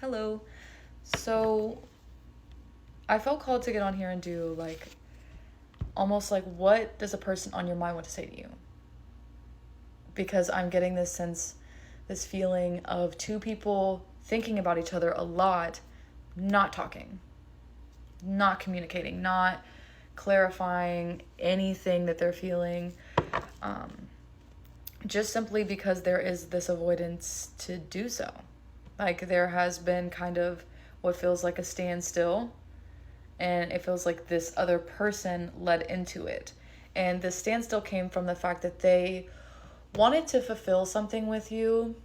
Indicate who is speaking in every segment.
Speaker 1: Hello. So I felt called to get on here and do almost like what does a person on your mind want to say to you? Because I'm getting this sense, this feeling of two people thinking about each other a lot, not talking, not communicating, not clarifying anything that they're feeling. Um, just simply because there is this avoidance to do so. Like there has been kind of what feels like a standstill, and it feels like this other person led into it. And the standstill came from the fact that they wanted to fulfill something with you.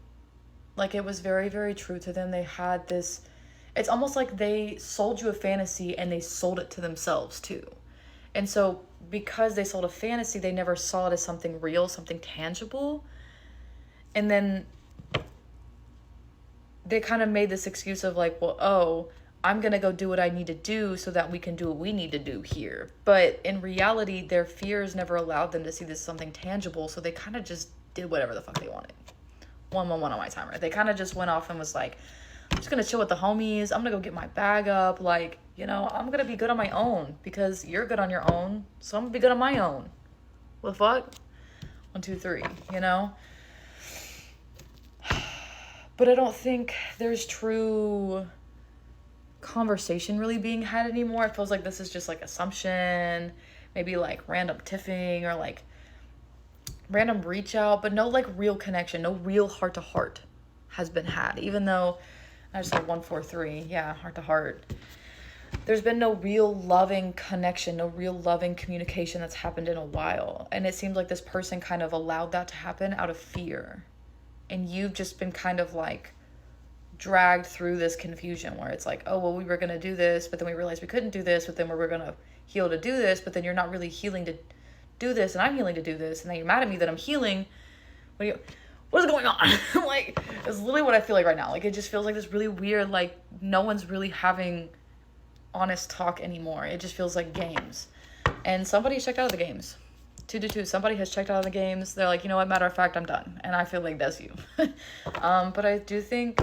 Speaker 1: Like it was very, very true to them. They had this, it's almost like they sold you a fantasy and they sold it to themselves too. And so, because they sold a fantasy, they never saw it as something real, something tangible. And then they kind of made this excuse of like, well, oh, I'm going to go do what I need to do so that we can do what we need to do here. But in reality, their fears never allowed them to see this as something tangible. So they kind of just did whatever the fuck they wanted. 111 on my timer. They kind of just went off and was like, I'm just going to chill with the homies. I'm going to go get my bag up. Like, I'm going to be good on my own because you're good on your own. So I'm going to be good on my own. What the fuck? 1, 2, 3, But I don't think there's true conversation really being had anymore. It feels like this is just like assumption, maybe like random tiffing or like random reach out, but no like real connection, no real heart to heart has been had. Even though I just said 143, yeah, heart to heart. There's been no real loving connection, no real loving communication that's happened in a while. And it seems like this person kind of allowed that to happen out of fear. And you've just been kind of like dragged through this confusion where it's like, oh, well, we were going to do this, but then we realized we couldn't do this, but then we were going to heal to do this, but then you're not really healing to do this, and I'm healing to do this, and then you're mad at me that I'm healing. What is going on? Like, it's literally what I feel like right now. Like, it just feels like this really weird, like, no one's really having honest talk anymore. It just feels like games. And somebody checked out of the games. 2 to 2. Somebody has checked out of the games. They're like, you know what, matter of fact, I'm done. And I feel like that's you. But I do think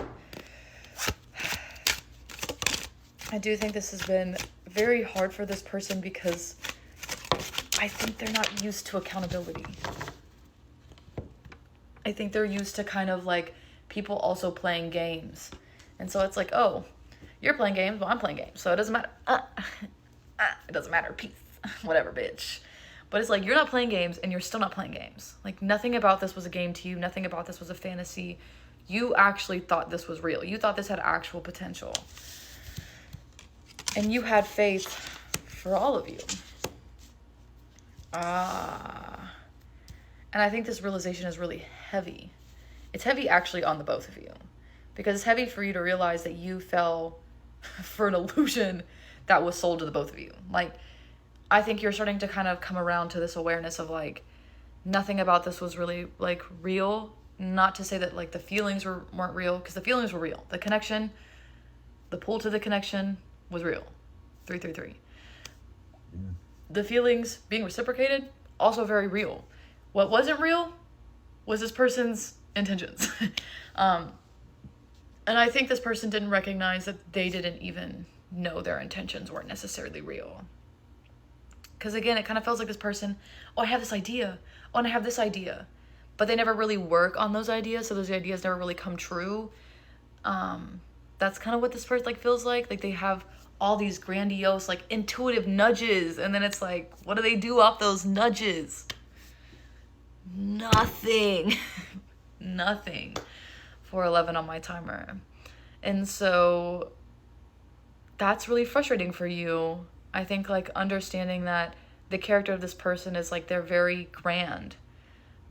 Speaker 1: this has been very hard for this person because I think they're not used to accountability. I think they're used to kind of like people also playing games. And so it's like, oh, you're playing games, well, I'm playing games. So it doesn't matter. It doesn't matter. Peace. Whatever, bitch. But it's like, you're not playing games and you're still not playing games. Like, nothing about this was a game to you. Nothing about this was a fantasy. You actually thought this was real. You thought this had actual potential. And you had faith for all of you. And I think this realization is really heavy. It's heavy actually on the both of you. Because it's heavy for you to realize that you fell for an illusion that was sold to the both of you. Like, I think you're starting to kind of come around to this awareness of like, nothing about this was really like real. Not to say that like the feelings weren't real, because the feelings were real. The connection, the pull to the connection was real. 333. Yeah. The feelings being reciprocated, also very real. What wasn't real was this person's intentions. And I think this person didn't recognize that they didn't even know their intentions weren't necessarily real. Because again, it kind of feels like this person, oh, I have this idea. Oh, and I have this idea. But they never really work on those ideas, so those ideas never really come true. That's kind of what this person like feels like. Like they have all these grandiose, like intuitive nudges, and then it's like, what do they do off those nudges? Nothing. Nothing. 411 on my timer. And so that's really frustrating for you. I think like understanding that the character of this person is like they're very grand,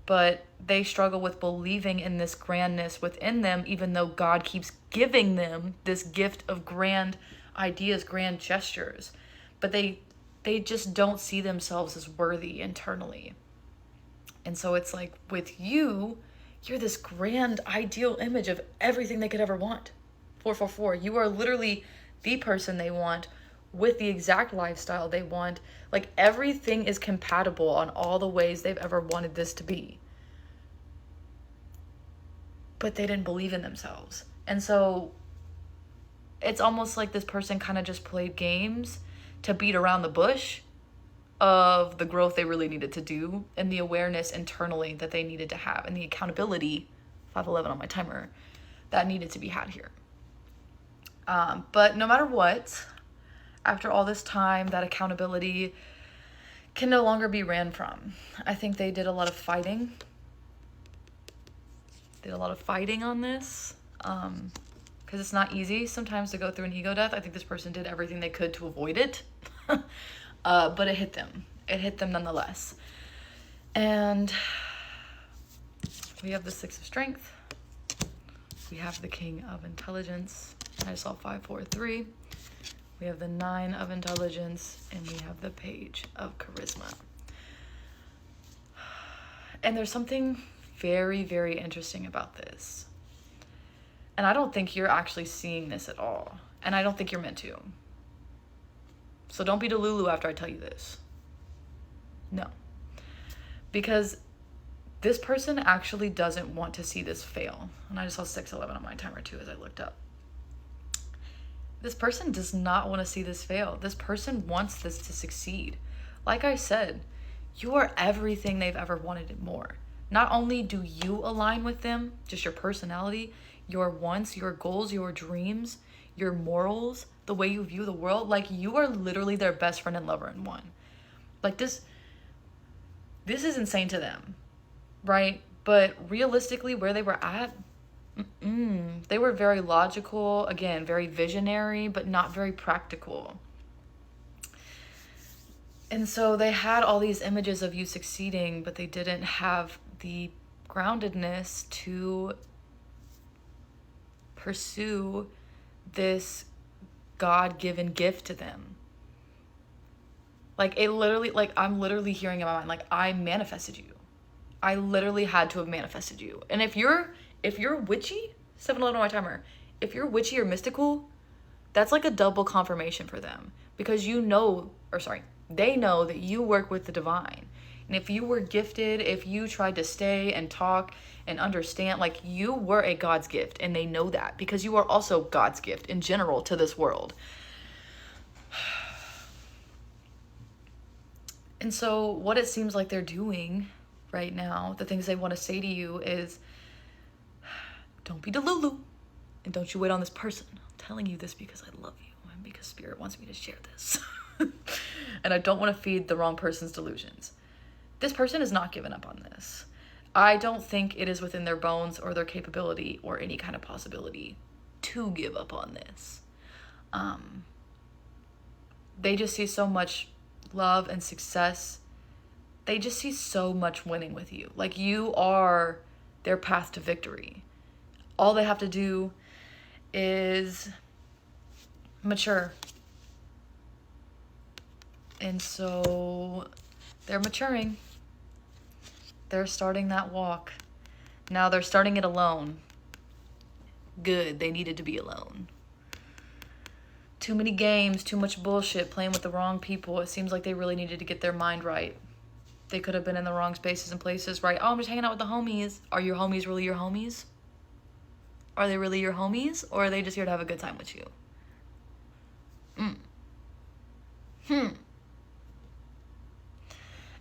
Speaker 1: but they struggle with believing in this grandness within them, even though God keeps giving them this gift of grand ideas, grand gestures. But they just don't see themselves as worthy internally. And so it's like with you, you're this grand ideal image of everything they could ever want. 444, you are literally the person they want with the exact lifestyle they want. Like everything is compatible on all the ways they've ever wanted this to be. But they didn't believe in themselves. And so it's almost like this person kind of just played games to beat around the bush of the growth they really needed to do and the awareness internally that they needed to have and the accountability, 511 on my timer, that needed to be had here. But no matter what, after all this time, that accountability can no longer be ran from. I think they did a lot of fighting. On this. Because it's not easy sometimes to go through an ego death. I think this person did everything they could to avoid it. But it hit them. It hit them nonetheless. And we have the 6 of Strength. We have the King of Intelligence. I saw 5, 4, 3. We have the 9 of Intelligence. And we have the Page of Charisma. And there's something very, very interesting about this. And I don't think you're actually seeing this at all. And I don't think you're meant to. So don't be delulu after I tell you this. No. Because this person actually doesn't want to see this fail. And I just saw 611 on my timer too as I looked up. This person does not want to see this fail. This person wants this to succeed. Like I said, you are everything they've ever wanted and more. Not only do you align with them, just your personality, your wants, your goals, your dreams, your morals, the way you view the world, like you are literally their best friend and lover in one. Like this is insane to them, right? But realistically, where they were at, they were very logical, again, very visionary, but not very practical. And so they had all these images of you succeeding, but they didn't have the groundedness to pursue this God-given gift to them. Like it literally, like I'm literally hearing in my mind, like I manifested you. I literally had to have manifested you. And if you're witchy, 711 on my timer, if you're witchy or mystical, that's like a double confirmation for them. Because they know that you work with the divine. And if you were gifted, if you tried to stay and talk and understand, like you were a God's gift, and they know that because you are also God's gift in general to this world. And so what it seems like they're doing right now, the things they want to say to you is, don't be delulu and don't you wait on this person. I'm telling you this because I love you and because Spirit wants me to share this. And I don't want to feed the wrong person's delusions. This person is not giving up on this. I don't think it is within their bones or their capability or any kind of possibility to give up on this. They just see so much love and success. They just see so much winning with you. Like you are their path to victory. All they have to do is mature. And so they're maturing. They're starting that walk. Now they're starting it alone. Good, they needed to be alone. Too many games, too much bullshit, playing with the wrong people. It seems like they really needed to get their mind right. They could have been in the wrong spaces and places, right? Oh, I'm just hanging out with the homies. Are your homies really your homies? Are they really your homies? Or are they just here to have a good time with you?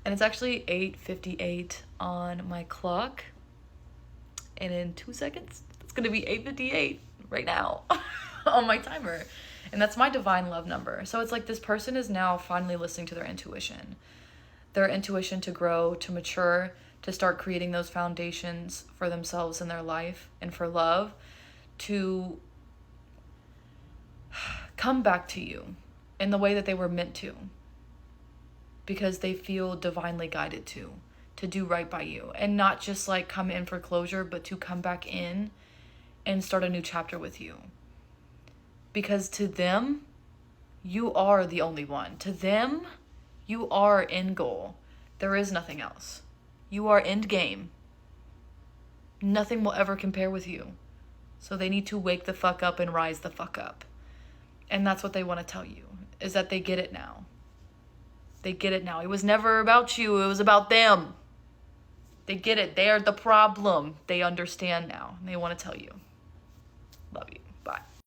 Speaker 1: And it's actually 8:58 on my clock. And in 2 seconds, it's going to be 8:58 right now on my timer. And that's my divine love number. So it's like this person is now finally listening to their intuition. Their intuition to grow, to mature, to start creating those foundations for themselves in their life and for love, to come back to you in the way that they were meant to. Because they feel divinely guided to do right by you. And not just like come in for closure, but to come back in and start a new chapter with you. Because to them, you are the only one. To them, you are end goal. There is nothing else. You are end game. Nothing will ever compare with you. So they need to wake the fuck up and rise the fuck up. And that's what they want to tell you, is that they get it now. They get it now. It was never about you. It was about them. They get it. They are the problem. They understand now. And they want to tell you. Love you. Bye.